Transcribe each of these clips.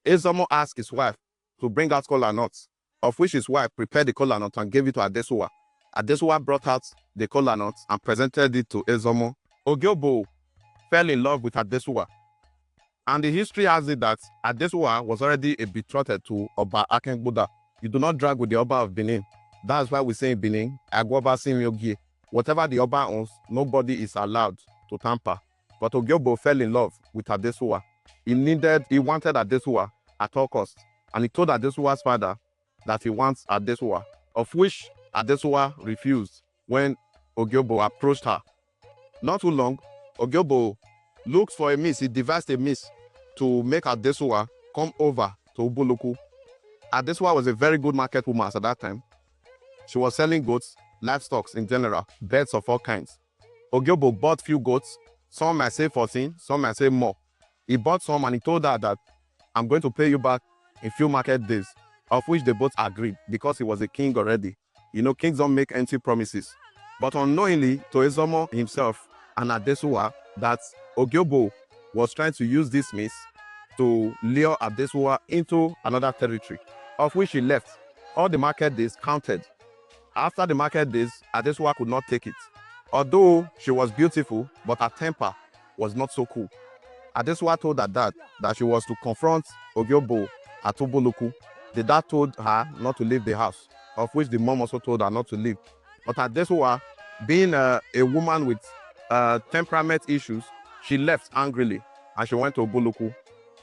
Ezomo asked his wife to bring out kola nuts, of which his wife prepared the kola nuts and gave it to Adesua. Adesua brought out the kola nuts and presented it to Ezomo. Ogiobo fell in love with Adesua. And the history has it that Adesua was already a betrothed to Oba Akhengbuda. You do not drag with the Oba of Benin. That's why we say in Benin, Agwoba Simyogie. Whatever the Oba owns, nobody is allowed to tamper. But Ogiobo fell in love with Adesua. He wanted Adesua at all costs. And he told Adesua's father that he wants Adesua, of which Adesua refused when Ogiobo approached her. Not too long, Ogiobo looked for a means. He devised a means to make Adesua come over to Ubuluku. Adesua was a very good market woman at that time. She was selling goats, livestock in general, birds of all kinds. Ogiobo bought few goats. Some might say 14, some might say more. He bought some and he told her that I'm going to pay you back in few market days, of which they both agreed because he was a king already. You know, kings don't make empty promises. But unknowingly to Ezomo himself and Adesua, that Ogiobo was trying to use this means to lure Adesua into another territory, of which he left. All the market days counted. After the market days, Adesua could not take it. Although she was beautiful, but her temper was not so cool. Adesua told her dad that she was to confront Ogiobo at Ubuluku. The dad told her not to leave the house, of which the mom also told her not to leave. But Adesua, being a woman with temperament issues, she left angrily and she went to Ubuluku.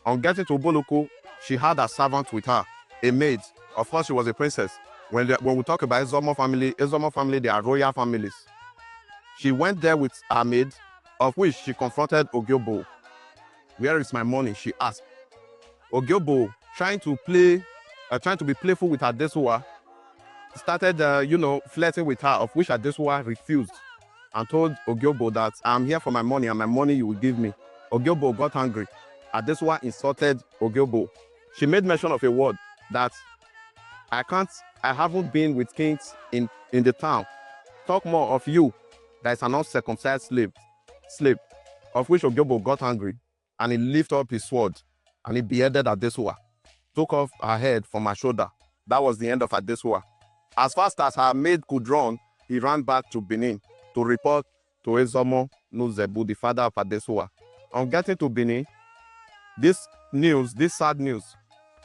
On getting to Ubuluku, she had a servant with her, a maid. Of course, she was a princess. When we talk about Ezomo family, they are royal families. She went there with her maid, of which she confronted Ogiobo. Where is my money? She asked. Ogiobo, trying to be playful with Adesua, started, flirting with her, of which Adesua refused and told Ogiobo that I'm here for my money and my money you will give me. Ogiobo got angry. Adesua insulted Ogiobo. She made mention of a word that I haven't been with kings in the town. Talk more of you that is an uncircumcised slave, of which Ogiobo got angry and he lifted up his sword and he beheaded Adesua, took off her head from her shoulder. That was the end of Adesua. As fast as her maid could run, he ran back to Benin to report to Ezomo Nuzebu, the father of Adesua. On getting to Benin, this sad news,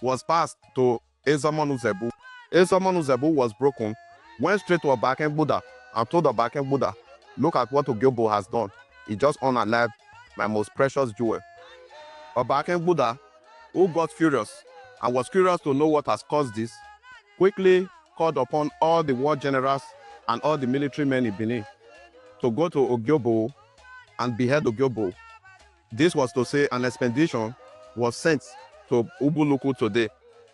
was passed to Ezomo Nuzebu. Ezomo Nuzebu was broken, went straight to Akhengbuda and told Akhengbuda, look at what Ogiobo has done. He just unalived my most precious jewel. Akhengbuda, who got furious and was curious to know what has caused this, quickly called upon all the war generals and all the military men in Benin to go to Ogiobo and behead Ogiobo. This was to say an expedition was sent to Ubuluku today.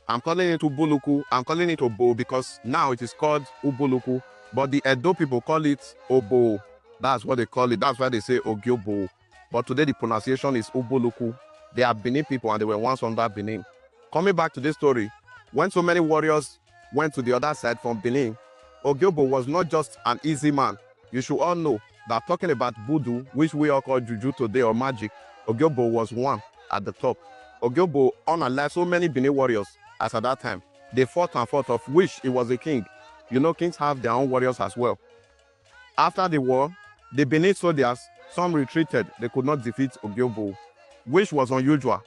I'm calling it Ubuluku, I'm calling it Obo because now it is called Ubuluku, but the Edo people call it Obo. That's what they call it. That's why they say Ogiobo. But today the pronunciation is Ubuluku. They are Benin people and they were once under Benin. Coming back to this story, when so many warriors went to the other side from Benin, Ogiobo was not just an easy man. You should all know that talking about voodoo, which we all call juju today or magic, Ogiobo was one at the top. Ogiobo unalived so many Benin warriors as at that time. They fought and fought, of which he was a king. You know, kings have their own warriors as well. After the war, the Benin soldiers, some retreated. They could not defeat Ogiobo, which was unusual.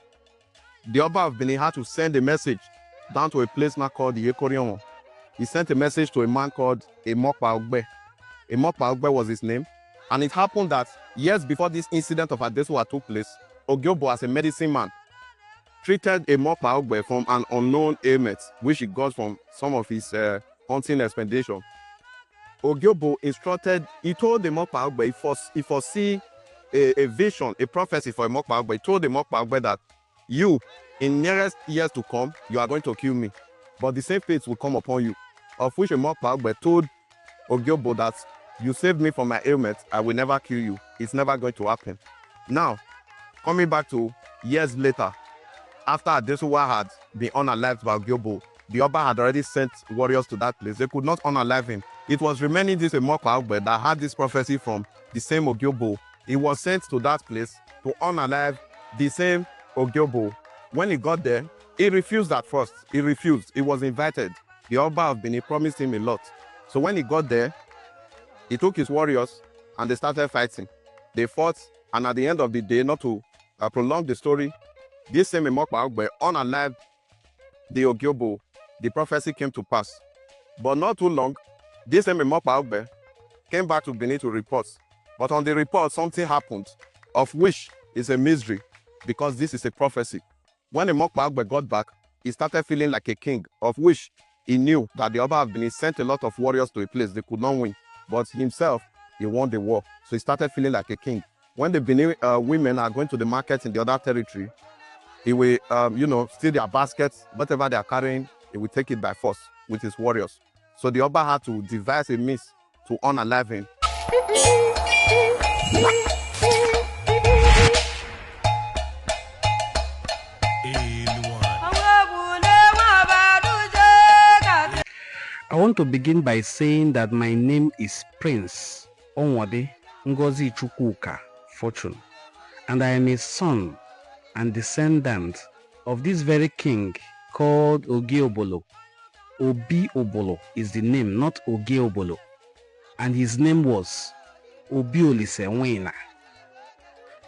The Oba of Benin had to send a message down to a place now called the Ekorion. He sent a message to a man called Emokpa Ogbe. Emokpa Ogbe was his name. And it happened that years before this incident of Adesua took place, Ogiobo, as a medicine man, treated Emokpa Ogbe from an unknown ailment, which he got from some of his hunting expedition. Ogiobo he told Emokpa Ogbe, he foresee a vision, a prophecy for Emokpa Ogbe. He told Emokpa Ogbe that you, in nearest years to come, you are going to kill me, but the same fate will come upon you. Of which Emokpa Ogbe told Ogiobo that you saved me from my ailment, I will never kill you. It's never going to happen. Now, coming back to years later, after Adesua had been unalived by Ogiobo, the Oba had already sent warriors to that place. They could not unalive him. It was remaining this Emokpa Ogbe that had this prophecy from the same Ogiobo. He was sent to that place to unalive the same Ogiobo. When he got there, He refused at first. He refused. He was invited. The Oba of Benin promised him a lot. So when he got there, he took his warriors and they started fighting. They fought, and at the end of the day, not to prolong the story, this same Imokpa Ogbe unalived the Ogiobo. The prophecy came to pass. But not too long, this same Imokpa Ogbe came back to Benin to report. But on the report, something happened, of which is a mystery, because this is a prophecy. When Imokpa Ogbe got back, he started feeling like a king, of which he knew that the Oba of Benin sent a lot of warriors to a place they could not win. But himself, he won the war. So he started feeling like a king. When the Benin women are going to the market in the other territory, he will, steal their baskets, whatever they are carrying, he will take it by force with his warriors. So the Oba had to devise a means to unalive him. I want to begin by saying that my name is Prince Onwade Ngozi Chukwuka Fortune, and I am a son and descendant of this very king called Ogiobolo. Obi-Obolo is the name, not Ogiobolo, and his name was Olise Wina.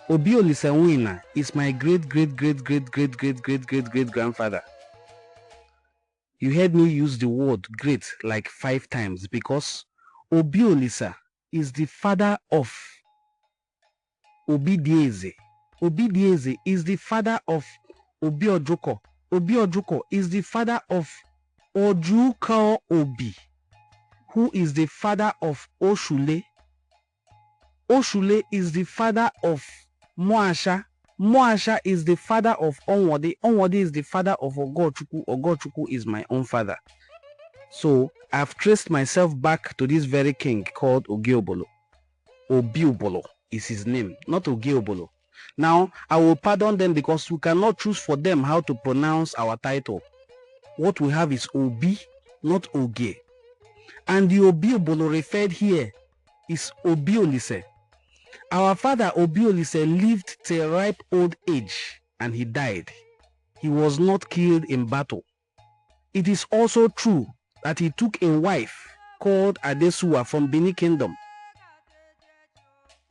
Olise Wina is my great-great-great-great-great-great-great-great-great-grandfather. You heard me use the word great like 5 times because Olise is the father of Obidieze. Obidieze is the father of Obiojoko. Obiojoko is the father of Ojuko Obi, who is the father of Oshule. Oshule is the father of Moasha. Moasha is the father of Onwade. Onwade is the father of Ogochuku. Ogochuku is my own father. So I've traced myself back to this very king called Ogiobolo. Obi-Obolo is his name, not Ogiobolo. Now, I will pardon them because we cannot choose for them how to pronounce our title. What we have is Obi, not Ogie. And the Obi-Obolo referred here is Obi-Olise. Our father Obi-Olise lived till ripe old age and he died. He was not killed in battle. It is also true that he took a wife called Adesua from Benin Kingdom,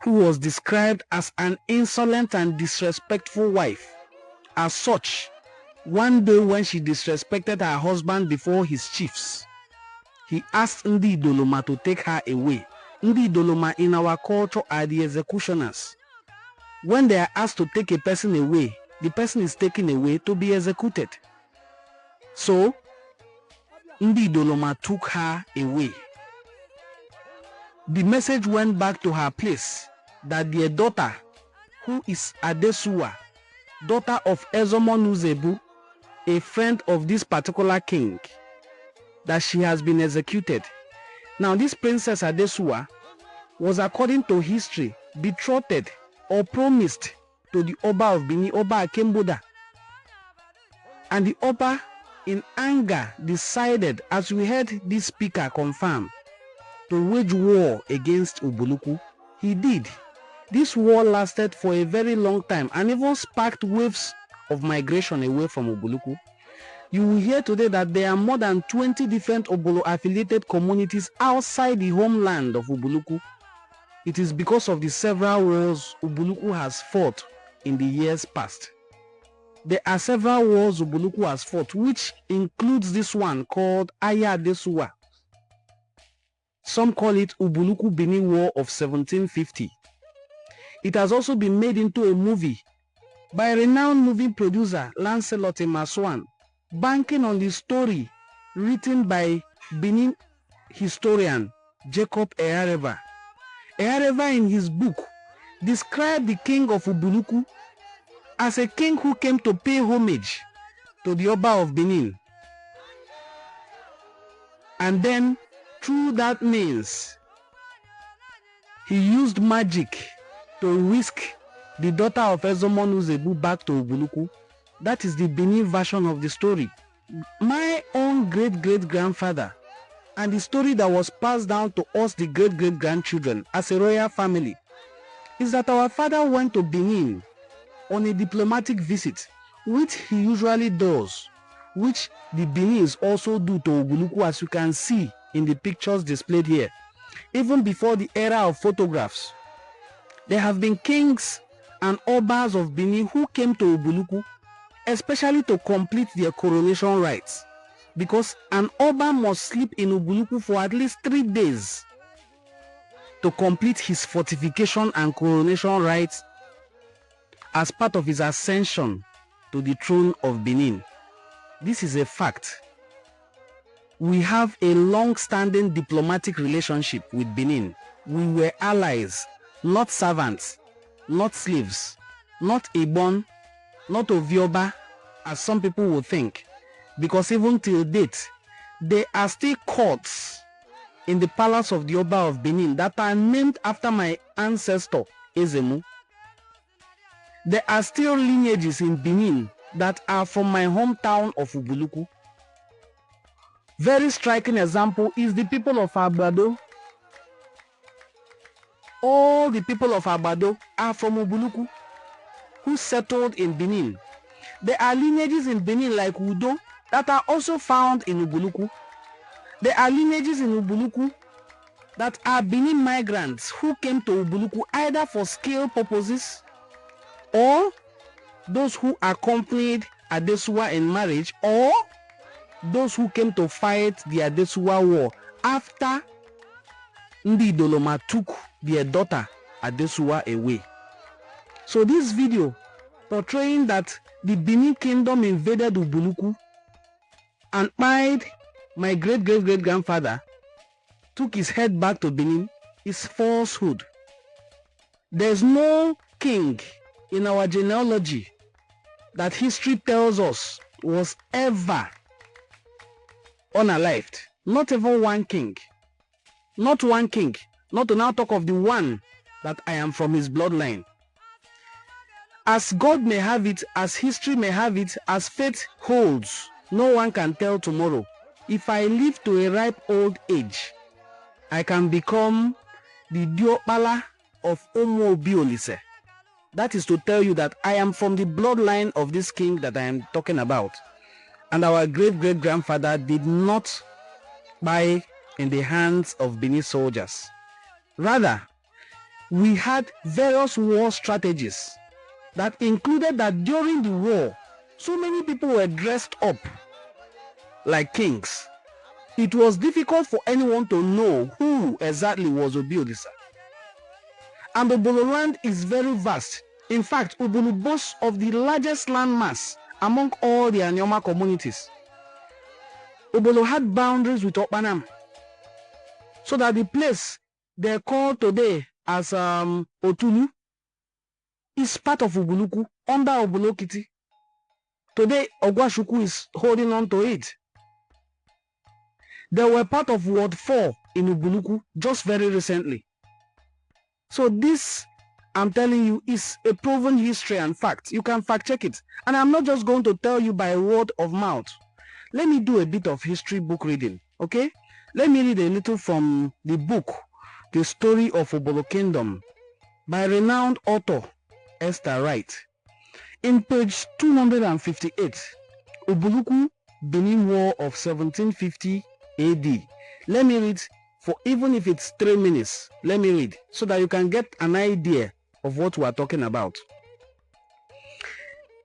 who was described as an insolent and disrespectful wife. As such, one day when she disrespected her husband before his chiefs, he asked Ndi Idoloma to take her away. Ndi Idoloma in our culture are the executioners. When they are asked to take a person away, the person is taken away to be executed. So, Ndi Idoloma took her away. The message went back to her place that their daughter, who is Adesua, daughter of Ezomo Nuzebu, a friend of this particular king, that she has been executed. Now, this princess Adesua was, according to history, betrothed or promised to the Oba of Benin, Oba Akhengbuda. And the Oba, in anger, decided, as we heard this speaker confirm, to wage war against Ubuluku. He did. This war lasted for a very long time and even sparked waves of migration away from Ubuluku. You will hear today that there are more than 20 different Obolo-affiliated communities outside the homeland of Ubuluku. It is because of the several wars Ubuluku has fought in the years past. There are several wars Ubuluku has fought, which includes this one called Adesua. Some call it Ubuluku-Benin War of 1750. It has also been made into a movie by renowned movie producer Lancelot Maswan, banking on the story written by Benin historian Jacob Eareva. Eareva, in his book, described the king of Ubuluku as a king who came to pay homage to the Oba of Benin. And then, through that means, he used magic to whisk the daughter of Ezomo Nuzebu back to Ubuluku. That is the Benin version of the story. My own great-great-grandfather, and the story that was passed down to us, the great-great-grandchildren, as a royal family, is that our father went to Benin on a diplomatic visit which he usually does, which the Benin's also do to Ubuluku, as you can see in the pictures displayed here. Even before the era of photographs, there have been kings and obas of Benin who came to Ubuluku, especially to complete their coronation rites, because an oba must sleep in Ubuluku for at least 3 days to complete his fortification and coronation rites as part of his ascension to the throne of Benin. This is a fact. We have a long-standing diplomatic relationship with Benin. We were allies, not servants, not slaves, not Ibon, not Ovioba, as some people will think. Because even till date, there are still courts in the palace of the Oba of Benin that are named after my ancestor, Ezemu. There are still lineages in Benin that are from my hometown of Ubuluku. Very striking example is the people of Agbado. All the people of Agbado are from Ubuluku, who settled in Benin. There are lineages in Benin like Udo that are also found in Ubuluku. There are lineages in Ubuluku that are Benin migrants who came to Ubuluku either for skill purposes or those who accompanied Adesua in marriage, or those who came to fight the Adesua war after Ndi Idoloma took their daughter Adesua away. So this video portraying that the Benin Kingdom invaded Ubuluku and my great-great-great-grandfather took his head back to Benin is falsehood. There's no king in our genealogy that history tells us was ever unalived. Not even one king. Not one king. Not to now talk of the one that I am from his bloodline. As God may have it, as history may have it, as fate holds, no one can tell tomorrow. If I live to a ripe old age, I can become the Diopala of Olise. That is to tell you that I am from the bloodline of this king that I am talking about. And our great-great-grandfather did not die in the hands of Benin soldiers. Rather, we had various war strategies that included that during the war, so many people were dressed up like kings. It was difficult for anyone to know who exactly was Obi-Olisa. And the Ubulu land is very vast. In fact, Ubulu boasts of the largest land mass among all the Anyoma communities. Ubulu had boundaries with Okpanam, so that the place they call today as Otulu is part of Ubuluku, under Ubulokiti. Today, Ogwashuku is holding on to it. They were part of Ward 4 in Ubuluku just very recently. So this, I'm telling you, is a proven history and fact. You can fact check it. And I'm not just going to tell you by word of mouth. Let me do a bit of history book reading, okay? Let me read a little from the book, The Story of Ubulu Kingdom, by renowned author Esther Wright. In page 258, Ubuluku Benin War of 1750 AD. Let me read, for even if it's 3 minutes, let me read so that you can get an idea of what we are talking about.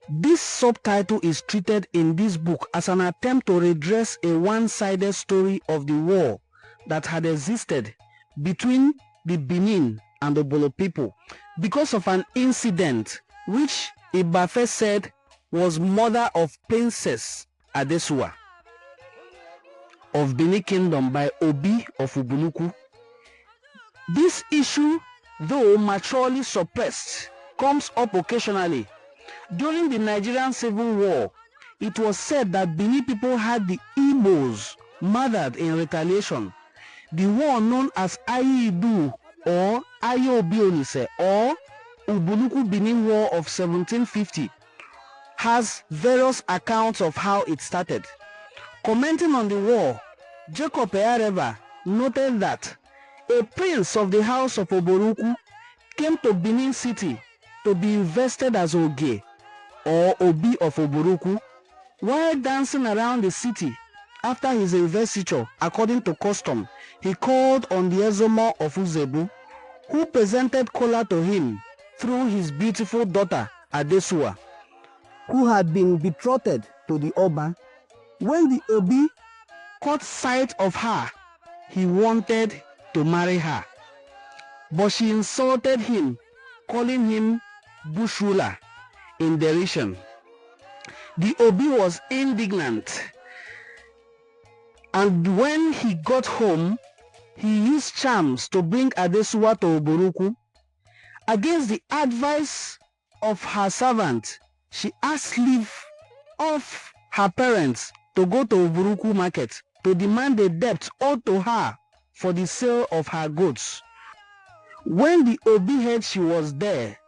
This subtitle is treated in this book as an attempt to redress a one-sided story of the war that had existed between the Benin and the Ubulu people because of an incident which Ibafe said was mother of Princess Adesua of Benin Kingdom by Obi of Ubuluku. This issue, though maturely suppressed, comes up occasionally. During the Nigerian Civil War, it was said that Benin people had the Igbos murdered in retaliation. The war known as Ayidu or Ayo-Obi-Olise or Ubuluku Benin War of 1750 has various accounts of how it started. Commenting on the war, Jacob Eareva noted that a prince of the house of Ubuluku came to Benin City to be invested as Oge or Obi of Ubuluku, while dancing around the city after his investiture, according to custom, he called on the Ezomo of Uzebu, who presented kola to him through his beautiful daughter Adesua, who had been betrothed to the Oba. When the Obi caught sight of her, he wanted to marry her, but she insulted him, calling him bush ruler in derision. The Obi was indignant, and when he got home, he used charms to bring Adesua to Ubuluku. Against the advice of her servant, she asked leave of her parents to go to Ubuluku market to demand the debt owed to her for the sale of her goods. When the Obi heard she was there,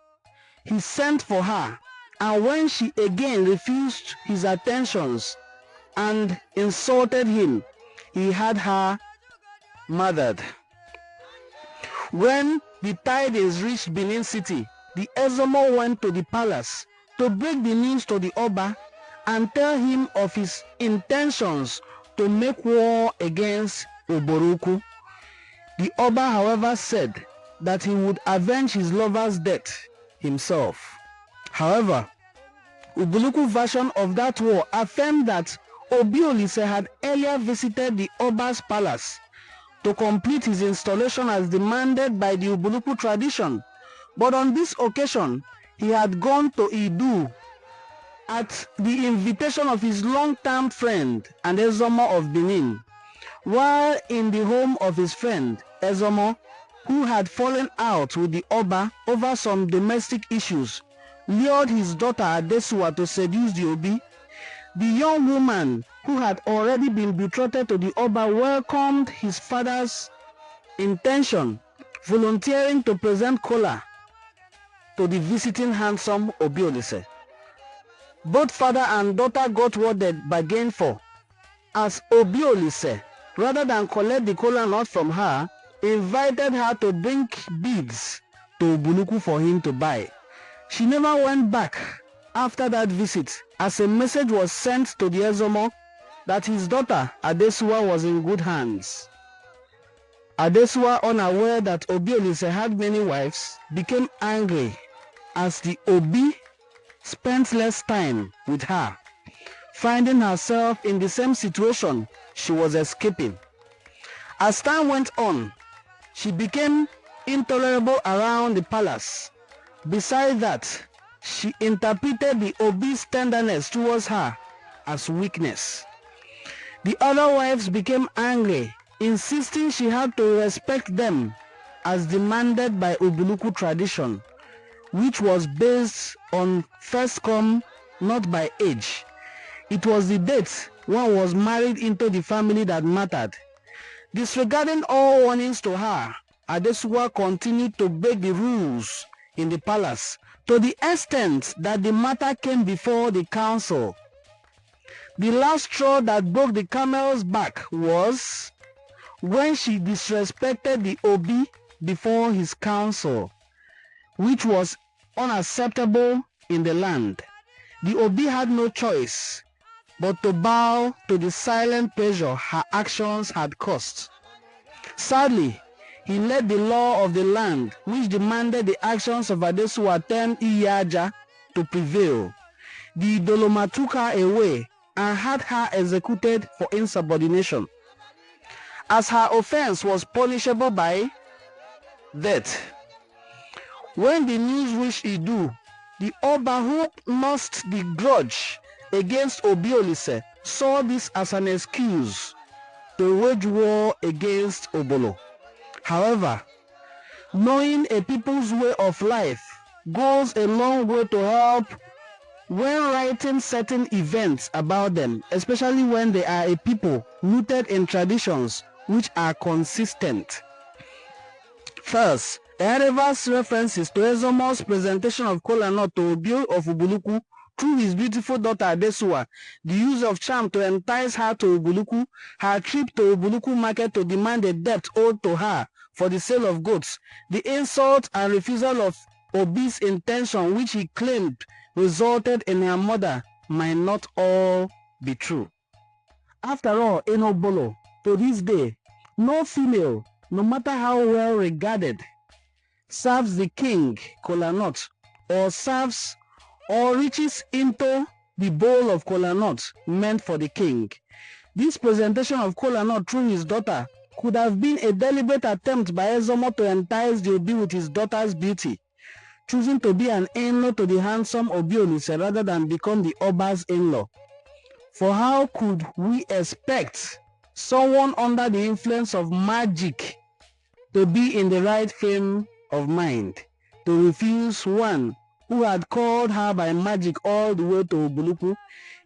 he sent for her, and when she again refused his attentions and insulted him, he had her murdered. When the tidings reached Benin City, the Ezomo went to the palace to break the news to the Oba and tell him of his intentions to make war against Ubuluku. The Oba, however, said that he would avenge his lover's death himself. However, Ubuluku version of that war affirmed that Olise had earlier visited the Oba's palace to complete his installation as demanded by the Ubuluku tradition, but on this occasion he had gone to Idu at the invitation of his long-term friend and Ezomo of Benin. While in the home of his friend Ezomo, who had fallen out with the Oba over some domestic issues, lured his daughter Adesua to seduce the Obi. The young woman, who had already been betrothed to the Oba, welcomed his father's intention, volunteering to present kola to the visiting handsome Olise. Both father and daughter got what they bargained for, as Olise, rather than collect the kola nut from her, invited her to bring beads to Ubuluku for him to buy. She never went back after that visit, as a message was sent to the Ezomo that his daughter Adesua was in good hands. Adesua, unaware that Olise had many wives, became angry as the Obi spent less time with her, finding herself in the same situation she was escaping. As time went on, she became intolerable around the palace. Besides that, she interpreted the Obi's tenderness towards her as weakness. The other wives became angry, insisting she had to respect them as demanded by Ubuluku tradition, which was based on first come, not by age. It was the date one was married into the family that mattered. Disregarding all warnings to her, Adesua continued to break the rules in the palace to the extent that the matter came before the council. The last straw that broke the camel's back was when she disrespected the Obi before his council, which was unacceptable in the land. The Obi had no choice but to bow to the silent pressure her actions had caused. Sadly, he let the law of the land, which demanded the actions of Adesua 10 Iyaja, to prevail. The Idoloma took her away and had her executed for insubordination, as her offense was punishable by death. When the news reached Idu, the Oba, who lost the grudge against Olise, saw this as an excuse to wage war against Obolo. However, knowing a people's way of life goes a long way to help when writing certain events about them, especially when they are a people rooted in traditions which are consistent. First, Ereva's references to Ezomo's presentation of kola nut to Obi of Ubuluku through his beautiful daughter Adesua, the use of charm to entice her to Ubuluku, her trip to Ubuluku market to demand a debt owed to her for the sale of goods, the insult and refusal of Obi's intention which he claimed resulted in her mother might not all be true. After all, in Obolo, to this day, no female, no matter how well regarded, serves the king kola nut or reaches into the bowl of kola nut meant for the king. This presentation of kola nut through his daughter could have been a deliberate attempt by Ezomo to entice the Obi with his daughter's beauty, choosing to be an in-law to the handsome Obi Olise rather than become the Oba's in-law. For how could we expect someone under the influence of magic to be in the right frame of mind to refuse one who had called her by magic all the way to Ubuluku?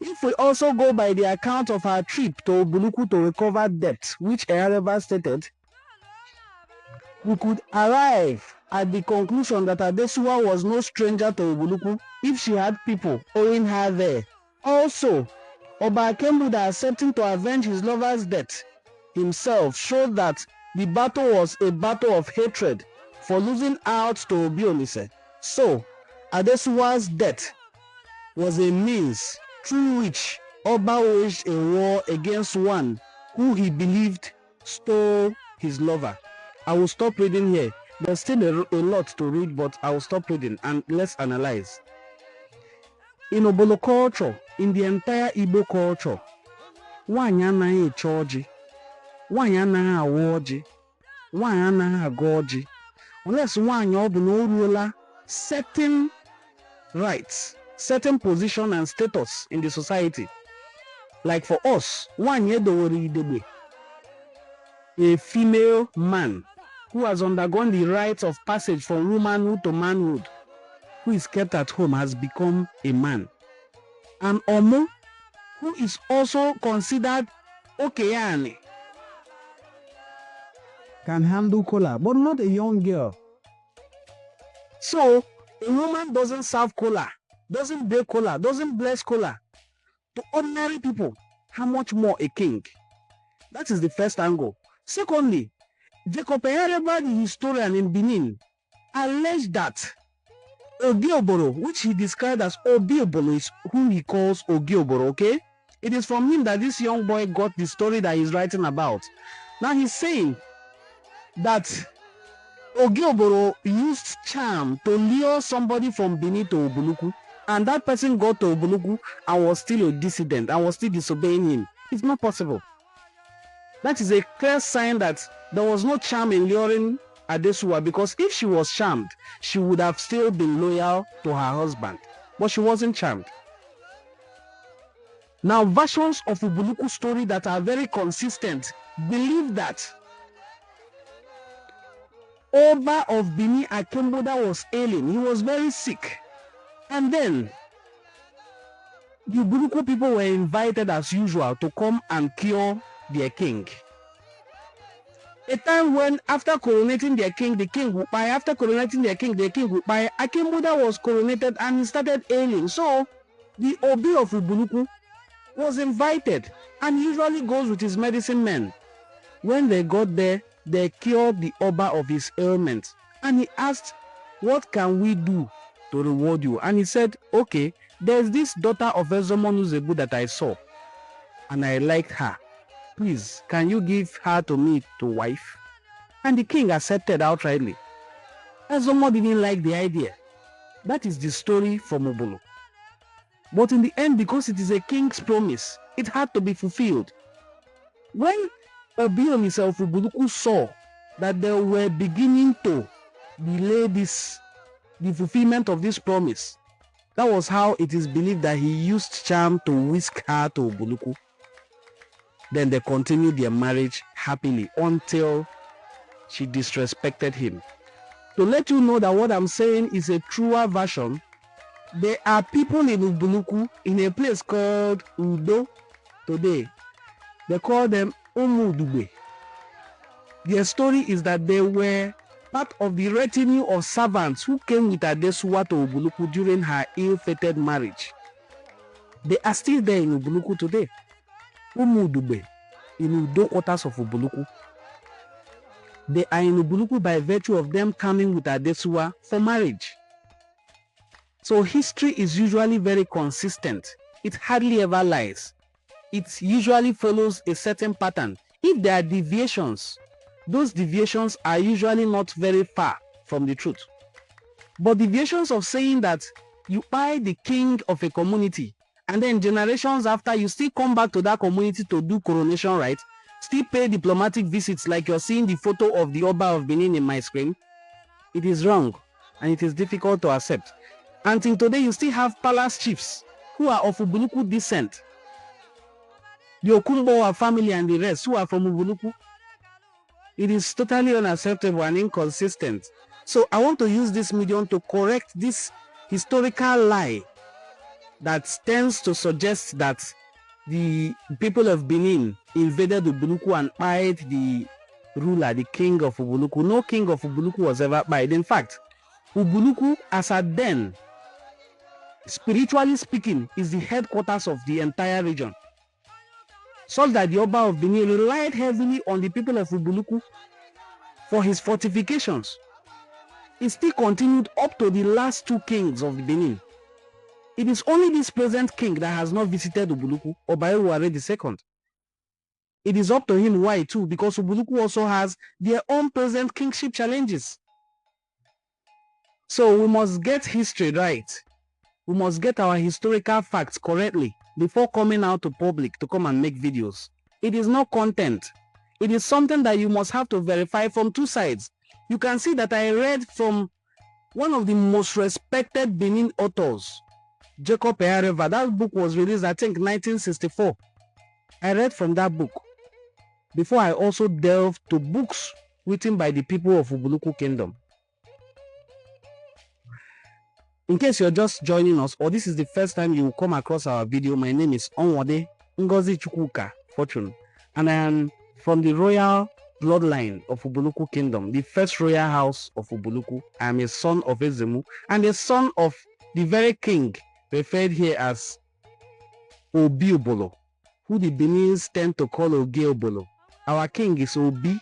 If we also go by the account of her trip to Ubuluku to recover debt, which Ereva stated, we could arrive at the conclusion that Adesua was no stranger to Ubuluku if she had people owing her there. Also, Oba Akhengbuda accepting to avenge his lover's death himself showed that the battle was a battle of hatred for losing out to Obi Olise. So, Adesua's death was a means through which Oba waged a war against one who he believed stole his lover. I will stop reading here. There's still a lot to read, but I will stop reading and let's analyze. In Obolo culture, in the entire Igbo culture, nwaanyị anaghị eche ọjị, nwaanyị anaghị awa ọjị, nwaanyị anaghị agọ ọjị, unless nwaanyị ọ bụ na o ruola certain rights, certain position and status in the society. Like for us, nwaanyị edowere idegbe, a female man who has undergone the rites of passage from womanhood to manhood, who is kept at home, has become a man. And Omo, who is also considered Okeyane, can handle kola, but not a young girl. So, a woman doesn't serve kola, doesn't bake kola, doesn't bless kola. To ordinary people, how much more a king? That is the first angle. Secondly, Jacob Ehereba, the historian in Benin, alleged that Ogioboro, which he described as Obiobolo, is who he calls Ogioboro, okay? It is from him that this young boy got the story that he's writing about. Now he's saying that Ogioboro used charm to lure somebody from Benin to Ubuluku, and that person got to Ubuluku and was still a dissident and was still disobeying him. It's not possible. That is a clear sign that there was no charm in luring Adesua, because if she was charmed, she would have still been loyal to her husband. But she wasn't charmed. Now, versions of Ubuluku story that are very consistent believe that Oba of Benin Akhengbuda was ailing. He was very sick. And then the Ubuluku people were invited as usual to come and cure their king. A time when after coronating their king, the king would buy. After coronating their king, the king would buy. Akhengbuda was coronated and he started ailing. So the Obi of Ubuluku was invited and usually goes with his medicine men. When they got there, they cured the Oba of his ailment. And he asked, what can we do to reward you? And he said, okay, there's this daughter of Ezomo Nuzebu that I saw and I liked her. Please, can you give her to me to wife? And the king accepted outrightly. Ezomo didn't like the idea. That is the story from Ubulu. But in the end, because it is a king's promise, it had to be fulfilled. When Obi Olise of Ubuluku saw that they were beginning to delay the fulfillment of this promise, that was how it is believed that he used charm to whisk her to Ubuluku. Then they continued their marriage happily until she disrespected him. To let you know that what I'm saying is a truer version, there are people in Ubuluku in a place called Udo today. They call them Umudugbe. Their story is that they were part of the retinue of servants who came with Adesua to Ubuluku during her ill-fated marriage. They are still there in Ubuluku today. Umudugbe, in Udo quarters of Ubuluku. They are in Ubuluku by virtue of them coming with Adesua for marriage. So history is usually very consistent. It hardly ever lies. It usually follows a certain pattern. If there are deviations, those deviations are usually not very far from the truth. But deviations of saying that you buy the king of a community and then generations after you still come back to that community to do coronation rites, still pay diplomatic visits like you're seeing the photo of the Oba of Benin in my screen, it is wrong and it is difficult to accept. Until today, you still have palace chiefs who are of Ubuluku descent. The Okumbowa family and the rest who are from Ubuluku. It is totally unacceptable and inconsistent. So I want to use this medium to correct this historical lie that tends to suggest that the people of Benin invaded Ubuluku and pied the ruler, the king of Ubuluku. No king of Ubuluku was ever pied. In fact, Ubuluku, as at then, spiritually speaking, is the headquarters of the entire region. Such that the Oba of Benin relied heavily on the people of Ubuluku for his fortifications. It still continued up to the last two kings of the Benin. It is only this present king that has not visited Ubuluku, Oba Eruware II. It is up to him why too, because Ubuluku also has their own present kingship challenges. So we must get history right. We must get our historical facts correctly before coming out to public to come and make videos. It is not content. It is something that you must have to verify from two sides. You can see that I read from one of the most respected Benin authors, Jacob Eareva. That book was released, I think, 1964. I read from that book before I also delved to books written by the people of Ubuluku Kingdom. In case you're just joining us, or this is the first time you come across our video, my name is Onwode Ngozi Chukwuka Fortune, and I am from the royal bloodline of Ubuluku Kingdom, the first royal house of Ubuluku. I am a son of Ezemu and a son of the very king referred here as Obi-Obolo, who the Benin's tend to call Ogie-Obolo. Our king is Obi,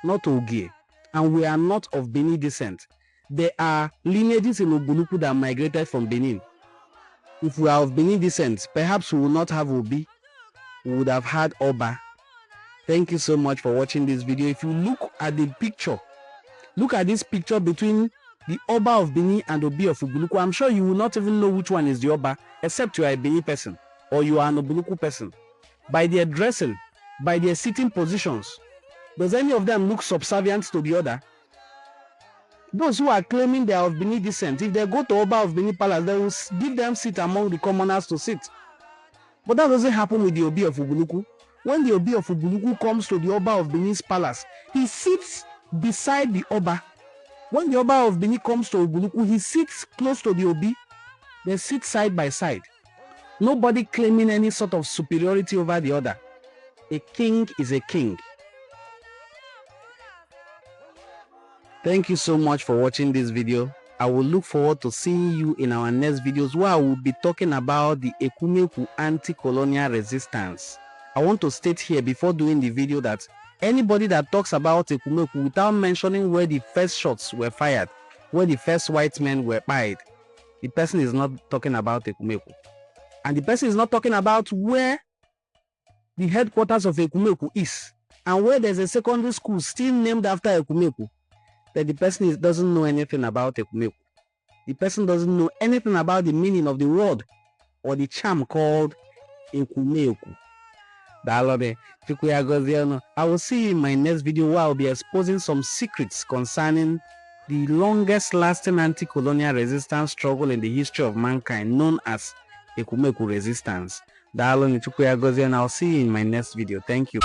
not Ogie, and we are not of Benin descent. There are lineages in Ubuluku that migrated from Benin. If we are of Benin descent, perhaps we will not have Obi, we would have had Oba. Thank you so much for watching this video. If you look at the picture, look at this picture between the Oba of Benin and Obi of Ubuluku. I'm sure you will not even know which one is the Oba, except you are a Benin person or you are an Ubuluku person. By their dressing, by their sitting positions, does any of them look subservient to the other? Those who are claiming they are of Benin descent, if they go to Oba of Benin Palace, they will give them seat among the commoners to sit. But that doesn't happen with the Obi of Ubuluku. When the Obi of Ubuluku comes to the Oba of Benin's palace, he sits beside the Oba. When the Oba of Benin comes to Ubuluku, he sits close to the Obi. They sit side by side. Nobody claiming any sort of superiority over the other. A king is a king. Thank you so much for watching this video. I will look forward to seeing you in our next videos where I will be talking about the Ekumeku anti-colonial resistance. I want to state here before doing the video that anybody that talks about Ekumeku without mentioning where the first shots were fired, where the first white men were pied, the person is not talking about Ekumeku. And the person is not talking about where the headquarters of Ekumeku is and where there's a secondary school still named after Ekumeku. That the person doesn't know anything about Ekumeku. The person doesn't know anything about the meaning of the word or the charm called Ekumeku. I will see you in my next video where I will be exposing some secrets concerning the longest lasting anti-colonial resistance struggle in the history of mankind known as Ekumeku resistance. And I'll see you in my next video. Thank you.